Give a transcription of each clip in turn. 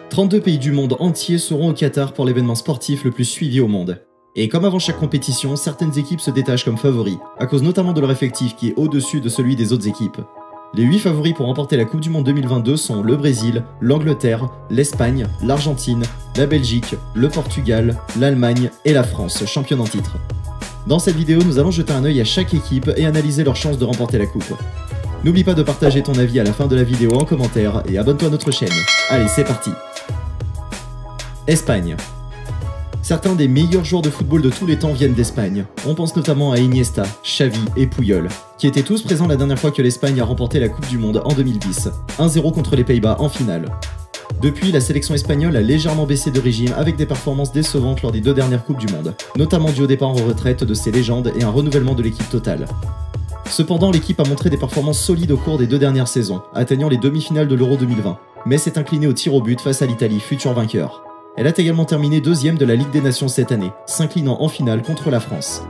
32 pays du monde entier seront au Qatar pour l'événement sportif le plus suivi au monde. Et comme avant chaque compétition, certaines équipes se détachent comme favoris, à cause notamment de leur effectif qui est au-dessus de celui des autres équipes. Les 8 favoris pour remporter la Coupe du Monde 2022 sont le Brésil, l'Angleterre, l'Espagne, l'Argentine, la Belgique, le Portugal, l'Allemagne et la France, championne en titre. Dans cette vidéo, nous allons jeter un œil à chaque équipe et analyser leurs chances de remporter la coupe. N'oublie pas de partager ton avis à la fin de la vidéo en commentaire et abonne-toi à notre chaîne. Allez, c'est parti! Espagne. Certains des meilleurs joueurs de football de tous les temps viennent d'Espagne. On pense notamment à Iniesta, Xavi et Puyol, qui étaient tous présents la dernière fois que l'Espagne a remporté la Coupe du Monde en 2010, 1-0 contre les Pays-Bas en finale. Depuis, la sélection espagnole a légèrement baissé de régime avec des performances décevantes lors des 2 dernières Coupes du Monde, notamment dû au départ en retraite de ses légendes et un renouvellement de l'équipe totale. Cependant, l'équipe a montré des performances solides au cours des 2 dernières saisons, atteignant les demi-finales de l'Euro 2020, mais s'est inclinée au tir au but face à l'Italie, futur vainqueur. Elle a également terminé 2e de la Ligue des Nations cette année, s'inclinant en finale contre la France.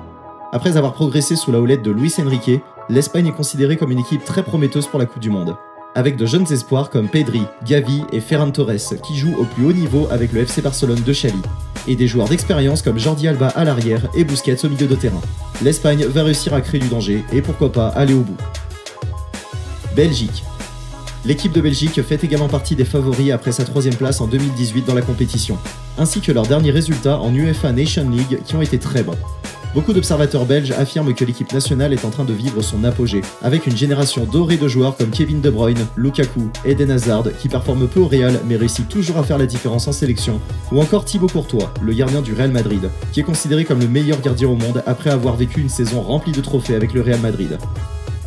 Après avoir progressé sous la houlette de Luis Enrique, l'Espagne est considérée comme une équipe très prometteuse pour la Coupe du Monde, avec de jeunes espoirs comme Pedri, Gavi et Ferran Torres qui jouent au plus haut niveau avec le FC Barcelone de Xavi, et des joueurs d'expérience comme Jordi Alba à l'arrière et Busquets au milieu de terrain. L'Espagne va réussir à créer du danger et pourquoi pas aller au bout. Belgique. L'équipe de Belgique fait également partie des favoris après sa 3e place en 2018 dans la compétition, ainsi que leurs derniers résultats en UEFA Nation League qui ont été très bons. Beaucoup d'observateurs belges affirment que l'équipe nationale est en train de vivre son apogée, avec une génération dorée de joueurs comme Kevin De Bruyne, Lukaku, Eden Hazard qui performent peu au Real mais réussit toujours à faire la différence en sélection, ou encore Thibaut Courtois, le gardien du Real Madrid, qui est considéré comme le meilleur gardien au monde après avoir vécu une saison remplie de trophées avec le Real Madrid.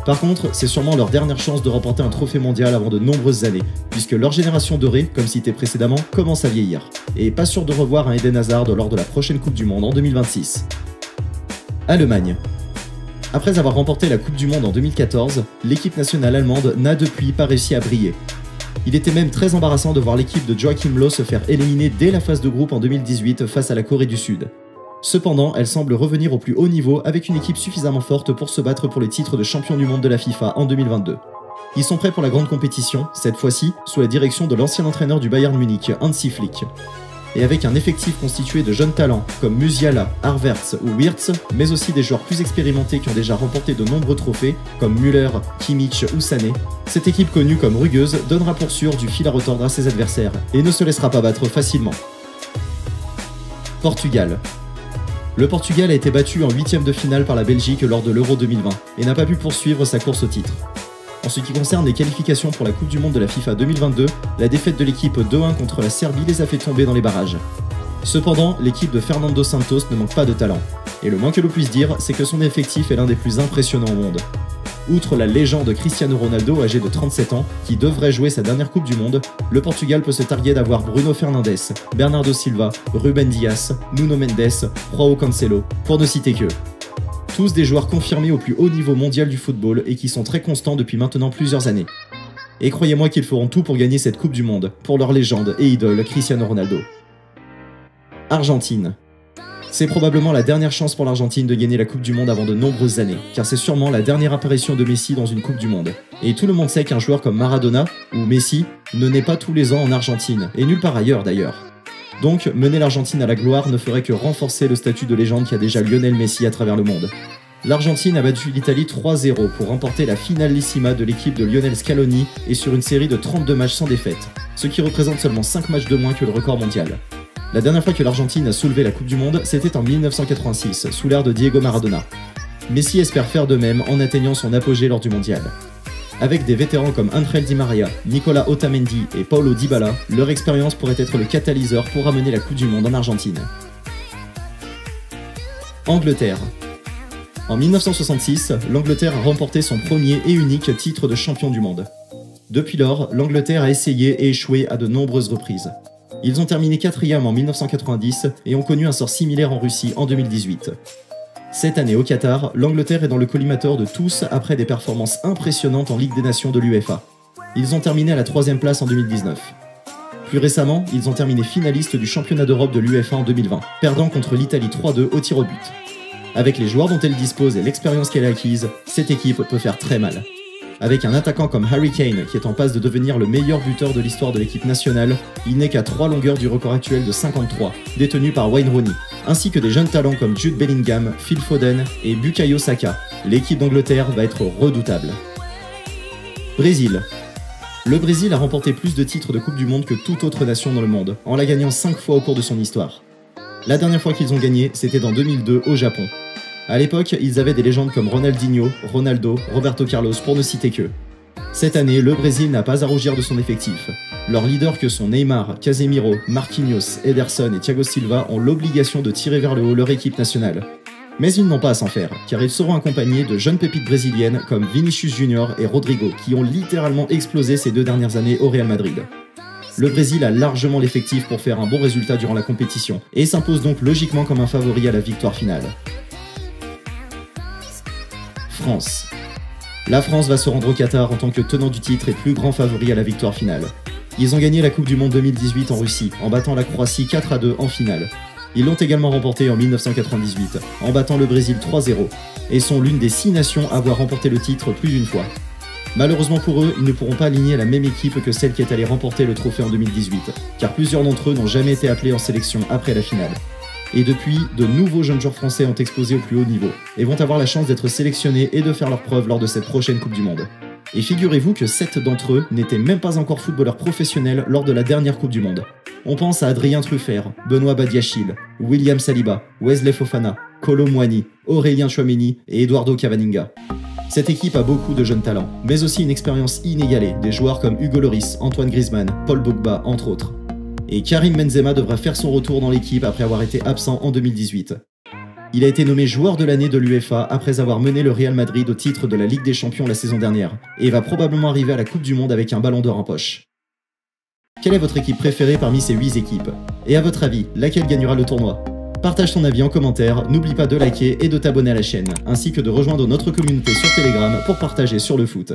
Par contre, c'est sûrement leur dernière chance de remporter un trophée mondial avant de nombreuses années, puisque leur génération dorée, comme cité précédemment, commence à vieillir, et pas sûr de revoir un Eden Hazard lors de la prochaine Coupe du Monde en 2026. Allemagne. Après avoir remporté la Coupe du Monde en 2014, l'équipe nationale allemande n'a depuis pas réussi à briller. Il était même très embarrassant de voir l'équipe de Joachim Löw se faire éliminer dès la phase de groupe en 2018 face à la Corée du Sud. Cependant, elle semble revenir au plus haut niveau avec une équipe suffisamment forte pour se battre pour le titre de champion du monde de la FIFA en 2022. Ils sont prêts pour la grande compétition, cette fois-ci sous la direction de l'ancien entraîneur du Bayern Munich, Hansi Flick. Et avec un effectif constitué de jeunes talents comme Musiala, Havertz ou Wirtz, mais aussi des joueurs plus expérimentés qui ont déjà remporté de nombreux trophées comme Müller, Kimmich ou Sané, cette équipe connue comme rugueuse donnera pour sûr du fil à retordre à ses adversaires et ne se laissera pas battre facilement. Portugal. Le Portugal a été battu en 8e de finale par la Belgique lors de l'Euro 2020 et n'a pas pu poursuivre sa course au titre. En ce qui concerne les qualifications pour la Coupe du Monde de la FIFA 2022, la défaite de l'équipe 2-1 contre la Serbie les a fait tomber dans les barrages. Cependant, l'équipe de Fernando Santos ne manque pas de talent, et le moins que l'on puisse dire, c'est que son effectif est l'un des plus impressionnants au monde. Outre la légende Cristiano Ronaldo, âgé de 37 ans, qui devrait jouer sa dernière Coupe du Monde, le Portugal peut se targuer d'avoir Bruno Fernandes, Bernardo Silva, Ruben Dias, Nuno Mendes, João Cancelo, pour ne citer qu'eux. Tous des joueurs confirmés au plus haut niveau mondial du football et qui sont très constants depuis maintenant plusieurs années. Et croyez-moi qu'ils feront tout pour gagner cette Coupe du Monde, pour leur légende et idole Cristiano Ronaldo. Argentine. C'est probablement la dernière chance pour l'Argentine de gagner la Coupe du Monde avant de nombreuses années, car c'est sûrement la dernière apparition de Messi dans une Coupe du Monde. Et tout le monde sait qu'un joueur comme Maradona, ou Messi, ne naît pas tous les ans en Argentine, et nulle part ailleurs d'ailleurs. Donc, mener l'Argentine à la gloire ne ferait que renforcer le statut de légende qu'a déjà Lionel Messi à travers le monde. L'Argentine a battu l'Italie 3-0 pour remporter la finalissima de l'équipe de Lionel Scaloni et sur une série de 32 matchs sans défaite, ce qui représente seulement 5 matchs de moins que le record mondial. La dernière fois que l'Argentine a soulevé la Coupe du Monde, c'était en 1986, sous l'ère de Diego Maradona. Messi espère faire de même en atteignant son apogée lors du mondial. Avec des vétérans comme Ángel Di María, Nicolas Otamendi et Paulo Dybala, leur expérience pourrait être le catalyseur pour ramener la Coupe du Monde en Argentine. Angleterre. En 1966, l'Angleterre a remporté son premier et unique titre de champion du monde. Depuis lors, l'Angleterre a essayé et échoué à de nombreuses reprises. Ils ont terminé 4e en 1990 et ont connu un sort similaire en Russie en 2018. Cette année au Qatar, l'Angleterre est dans le collimateur de tous après des performances impressionnantes en Ligue des Nations de l'UEFA. Ils ont terminé à la 3e place en 2019. Plus récemment, ils ont terminé finalistes du championnat d'Europe de l'UEFA en 2020, perdant contre l'Italie 3-2 au tir au but. Avec les joueurs dont elle dispose et l'expérience qu'elle a acquise, cette équipe peut faire très mal. Avec un attaquant comme Harry Kane, qui est en passe de devenir le meilleur buteur de l'histoire de l'équipe nationale, il n'est qu'à 3 longueurs du record actuel de 53, détenu par Wayne Rooney, ainsi que des jeunes talents comme Jude Bellingham, Phil Foden et Bukayo Saka. L'équipe d'Angleterre va être redoutable. Brésil. Le Brésil a remporté plus de titres de Coupe du Monde que toute autre nation dans le monde, en la gagnant 5 fois au cours de son histoire. La dernière fois qu'ils ont gagné, c'était en 2002 au Japon. À l'époque, ils avaient des légendes comme Ronaldinho, Ronaldo, Roberto Carlos pour ne citer qu'eux. Cette année, le Brésil n'a pas à rougir de son effectif. Leurs leaders que sont Neymar, Casemiro, Marquinhos, Ederson et Thiago Silva ont l'obligation de tirer vers le haut leur équipe nationale. Mais ils n'ont pas à s'en faire, car ils seront accompagnés de jeunes pépites brésiliennes comme Vinicius Junior et Rodrigo, qui ont littéralement explosé ces 2 dernières années au Real Madrid. Le Brésil a largement l'effectif pour faire un bon résultat durant la compétition, et s'impose donc logiquement comme un favori à la victoire finale. France. La France va se rendre au Qatar en tant que tenant du titre et plus grand favori à la victoire finale. Ils ont gagné la Coupe du Monde 2018 en Russie, en battant la Croatie 4-2 en finale. Ils l'ont également remporté en 1998, en battant le Brésil 3-0, et sont l'une des 6 nations à avoir remporté le titre plus d'une fois. Malheureusement pour eux, ils ne pourront pas aligner la même équipe que celle qui est allée remporter le trophée en 2018, car plusieurs d'entre eux n'ont jamais été appelés en sélection après la finale. Et depuis, de nouveaux jeunes joueurs français ont explosé au plus haut niveau, et vont avoir la chance d'être sélectionnés et de faire leurs preuves lors de cette prochaine Coupe du Monde. Et figurez-vous que 7 d'entre eux n'étaient même pas encore footballeurs professionnels lors de la dernière Coupe du Monde. On pense à Adrien Truffert, Benoît Badiachil, William Saliba, Wesley Fofana, Kolo Muani, Aurélien Tchouaméni et Eduardo Camavinga. Cette équipe a beaucoup de jeunes talents, mais aussi une expérience inégalée, des joueurs comme Hugo Lloris, Antoine Griezmann, Paul Pogba, entre autres. Et Karim Benzema devra faire son retour dans l'équipe après avoir été absent en 2018. Il a été nommé joueur de l'année de l'UEFA après avoir mené le Real Madrid au titre de la Ligue des Champions la saison dernière, et va probablement arriver à la Coupe du Monde avec un ballon d'or en poche. Quelle est votre équipe préférée parmi ces 8 équipes? Et à votre avis, laquelle gagnera le tournoi? Partage ton avis en commentaire, n'oublie pas de liker et de t'abonner à la chaîne, ainsi que de rejoindre notre communauté sur Telegram pour partager sur le foot.